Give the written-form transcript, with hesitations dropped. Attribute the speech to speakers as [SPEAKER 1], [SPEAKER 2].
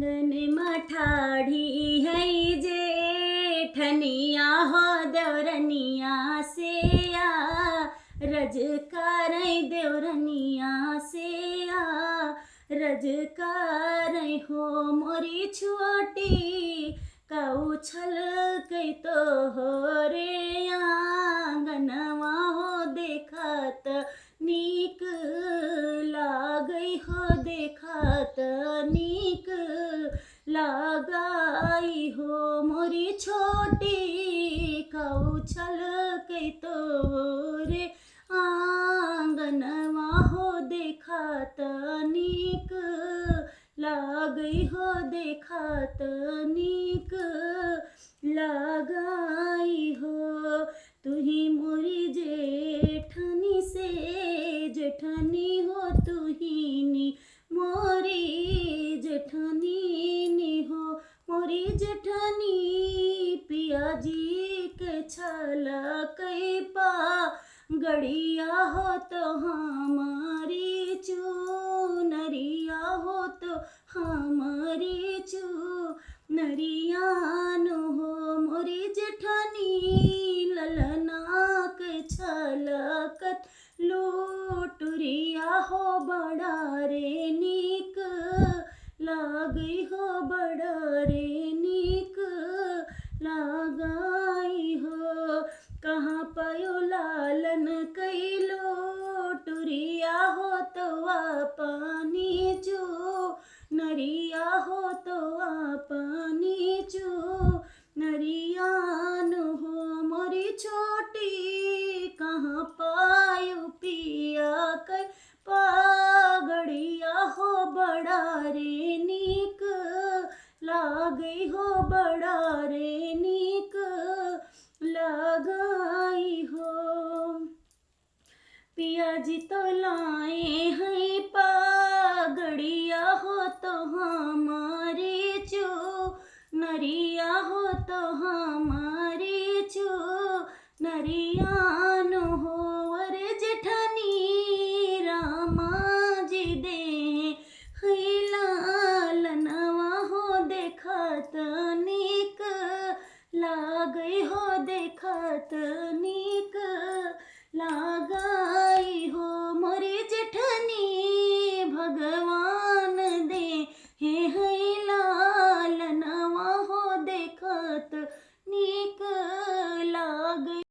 [SPEAKER 1] आंगन मठाढ़ी है जेठनिया हो देवरनिया से रजकार देवरनिया से रजकार हो मोरी छोटी कऊ छल कई तो हो रे आंगनवा हो देखत नीक लागई हो देखत नीक लगाई हो मोरी छोटी कऊ छल कई तो रे आंगनवा हो देखत नीक लागई हो देखत नीक लगाई हो। तुही मोरी जेठनी से जेठनी हो तुहीनी मोरी जेठनी नी हो मोरी जेठनी पिया जी के छल कई पा गड़िया हो तो हमारी चूनरिया हो तो हमारी चूनरिया नो हो मोरी जेठनी ललना के छलकत लूटुरिया हो बड़ा रे नीक लागई हो बड़ा रे नीक लगाई हो। कहाँ पयो लालन कैलो टुरिया हो तो पानी चू नरिया हो तो पानी चू नरियान हो मोरी छोटी कहाँ पायु पिया कै पागड़िया हो बड़ा रे नीक लागई हो बड़ा रे नीक लगाई हो। पिया जी तो लाए हैं पागड़िया हो तो हमारे चो नरिया हो तो हमारे चो नरियान हो अरे जेठनी रामा